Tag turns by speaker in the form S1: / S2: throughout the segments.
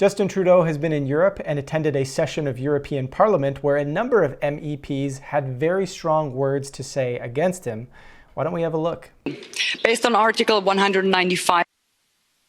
S1: Justin Trudeau has been in Europe and attended a session of European Parliament where a number of MEPs had very strong words to say against him. Why don't we have a look?
S2: Based on Article 195,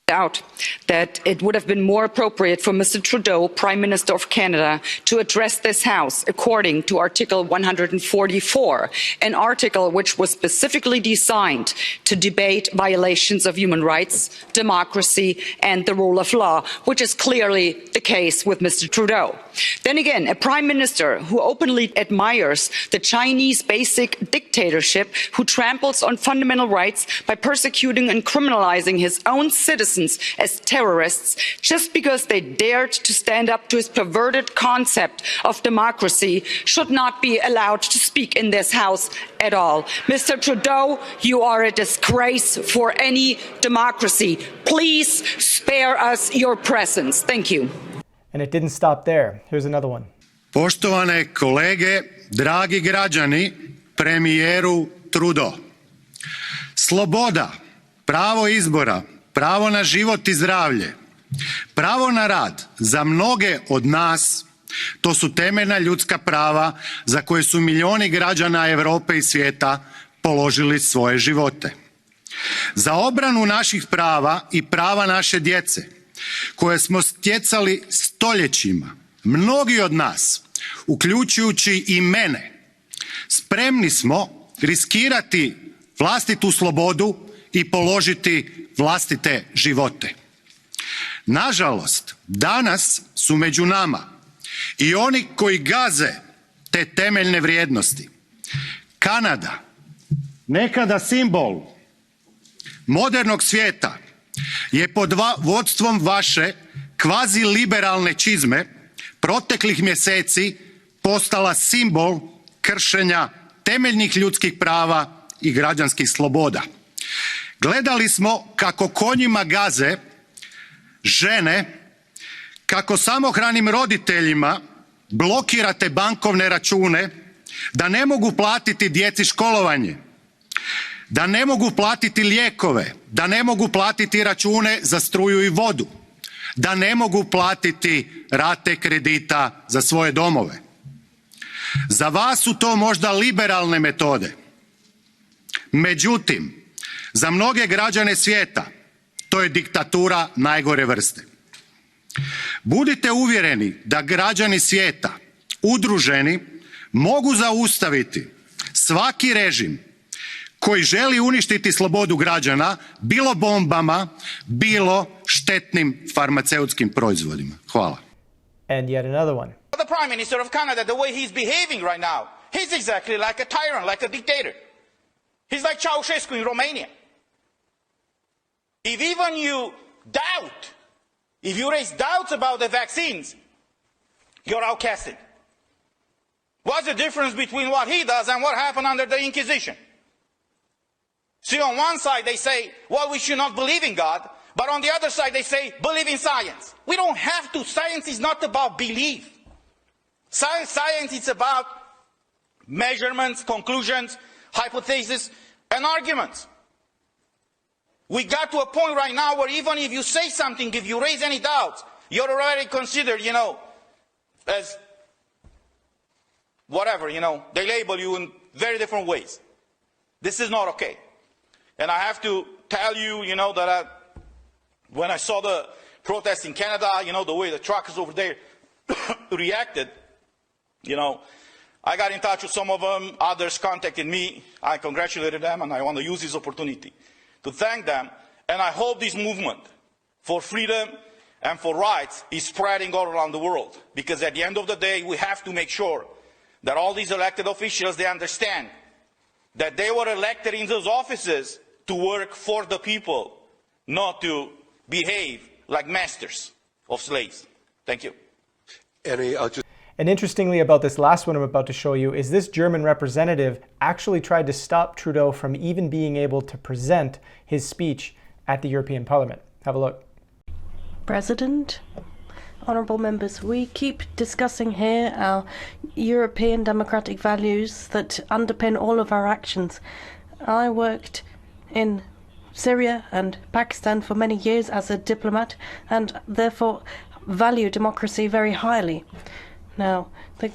S2: out that it would have been more appropriate for Mr. Trudeau, Prime Minister of Canada, to address this House according to Article 144, an article which was specifically designed to debate violations of human rights, democracy and the rule of law, which is clearly the case with Mr. Trudeau. Then again, a Prime Minister who openly admires the Chinese basic dictatorship, who tramples on fundamental rights by persecuting and criminalizing his own citizens as terrorists just because they dared to stand up to his perverted concept of democracy, should not be allowed to speak in this House at all. Mr. Trudeau, you are a disgrace for any democracy. Please spare us your presence. Thank you.
S1: And it didn't stop there. Here's another one.
S3: Poštovane kolege, dragi građani, premijeru Trudeau. Sloboda, pravo izbora, pravo na život i zdravlje, pravo na rad za mnoge od nas, to su temeljna ljudska prava za koje su milijuni građana Europe i svijeta položili svoje živote. Za obranu naših prava i prava naše djece, koje smo stjecali stoljećima, mnogi od nas, uključujući i mene, spremni smo riskirati vlastitu slobodu i položiti vlastite živote. Nažalost, danas su među nama i oni koji gaze te temeljne vrijednosti. Kanada, nekada simbol modernog svijeta, je pod vodstvom vaše kvazi-liberalne čizme proteklih mjeseci postala simbol kršenja temeljnih ljudskih prava i građanskih sloboda. Gledali smo kako konjima gaze žene, kako samohranim roditeljima blokirate bankovne račune, da ne mogu platiti djeci školovanje, da ne mogu platiti lijekove, da ne mogu platiti račune za struju i vodu, da ne mogu platiti rate kredita za svoje domove. Za vas su to možda liberalne metode. Međutim, za mnoge građane svijeta to je diktatura najgore vrste. Budite uvjereni da građani svijeta, udruženi, mogu zaustaviti svaki režim koji želi uništiti slobodu građana, bilo bombama, bilo štetnim farmaceutskim proizvodima. Hvala.
S1: And yet another one.
S4: The Prime Minister of Canada, the way he's behaving right now, he's exactly like a tyrant, like a dictator. He's like Ceausescu in Romania. If even you doubt, if you raise doubts about the vaccines, you're outcasted. What's the difference between what he does and what happened under the Inquisition? See, on one side they say, well, we should not believe in God, but on the other side they say, believe in science. We don't have to. Science is not about belief. Science is about measurements, conclusions, hypotheses, and arguments. We got to a point right now where even if you say something, if you raise any doubts, you're already considered, as whatever, they label you in very different ways. This is not okay. And I have to tell you, that when I saw the protests in Canada, the way the truckers over there reacted, I got in touch with some of them, others contacted me, I congratulated them, and I want to use this opportunity to thank them, and I hope this movement for freedom and for rights is spreading all around the world, because at the end of the day, we have to make sure that all these elected officials, they understand that they were elected in those offices to work for the people, not to behave like masters of slaves. Thank you.
S1: And interestingly about this last one I'm about to show you is this German representative actually tried to stop Trudeau from even being able to present his speech at the European Parliament. Have a look.
S5: President, honourable members, we keep discussing here our European democratic values that underpin all of our actions. I worked in Syria and Pakistan for many years as a diplomat, and therefore value democracy very highly. Now, the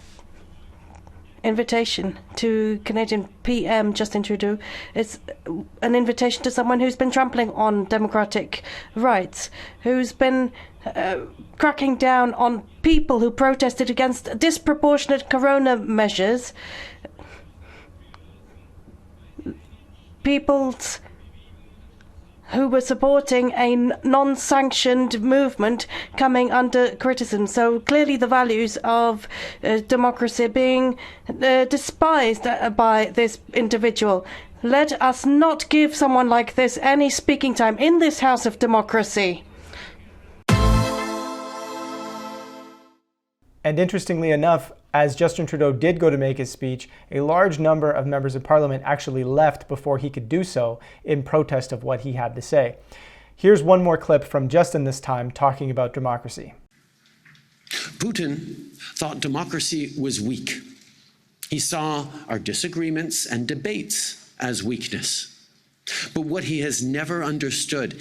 S5: invitation to Canadian PM Justin Trudeau is an invitation to someone who's been trampling on democratic rights, who's been cracking down on people who protested against disproportionate corona measures, peoples who were supporting a non-sanctioned movement coming under criticism. So clearly the values of democracy are being despised by this individual. Let us not give someone like this any speaking time in this house of democracy.
S1: And interestingly enough, as Justin Trudeau did go to make his speech, a large number of members of parliament actually left before he could do so in protest of what he had to say. Here's one more clip from Justin this time talking about democracy.
S6: Putin thought democracy was weak. He saw our disagreements and debates as weakness. But what he has never understood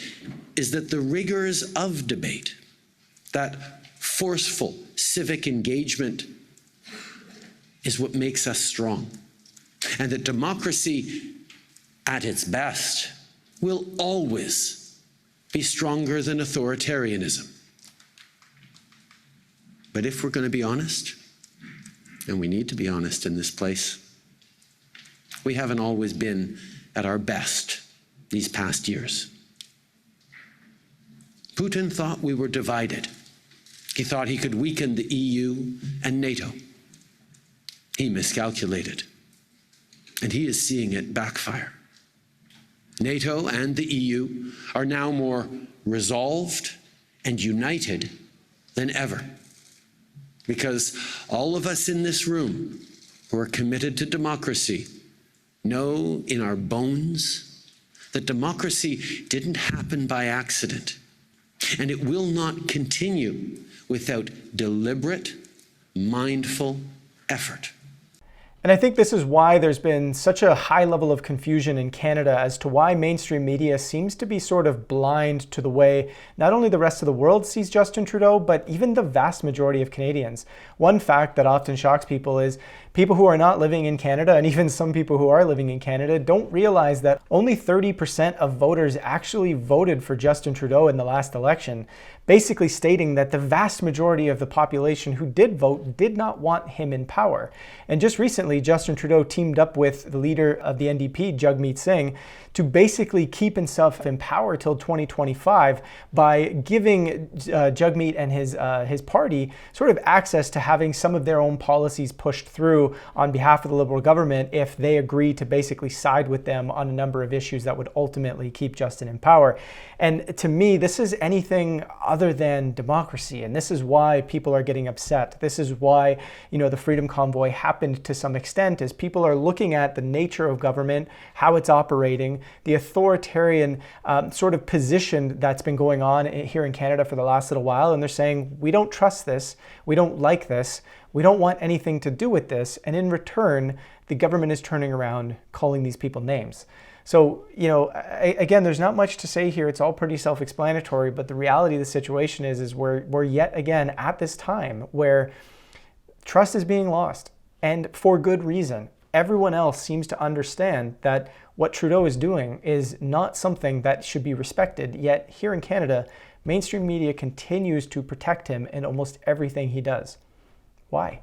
S6: is that the rigors of debate, that forceful civic engagement, is what makes us strong. And that democracy, at its best, will always be stronger than authoritarianism. But if we're going to be honest, and we need to be honest in this place, we haven't always been at our best these past years. Putin thought we were divided. He thought he could weaken the EU and NATO. He miscalculated, and he is seeing it backfire. NATO and the EU are now more resolved and united than ever, because all of us in this room who are committed to democracy know in our bones that democracy didn't happen by accident, and it will not continue without deliberate, mindful effort.
S1: And I think this is why there's been such a high level of confusion in Canada as to why mainstream media seems to be sort of blind to the way not only the rest of the world sees Justin Trudeau, but even the vast majority of Canadians. One fact that often shocks people is people who are not living in Canada, and even some people who are living in Canada, don't realize that only 30% of voters actually voted for Justin Trudeau in the last election, basically stating that the vast majority of the population who did vote did not want him in power. And just recently, Justin Trudeau teamed up with the leader of the NDP, Jagmeet Singh, to basically keep himself in power till 2025 by giving Jagmeet and his party sort of access to having some of their own policies pushed through on behalf of the Liberal government if they agree to basically side with them on a number of issues that would ultimately keep Justin in power. And to me, this is anything other than democracy, and this is why people are getting upset. This is why, the Freedom Convoy happened to some extent, is people are looking at the nature of government, how it's operating, the authoritarian sort of position that's been going on here in Canada for the last little while, and they're saying, we don't trust this, we don't like this, we don't want anything to do with this, and in return, the government is turning around calling these people names. So, again, there's not much to say here. It's all pretty self-explanatory, but the reality of the situation is we're yet again at this time where trust is being lost, and for good reason. Everyone else seems to understand that what Trudeau is doing is not something that should be respected, yet here in Canada, mainstream media continues to protect him in almost everything he does. Why?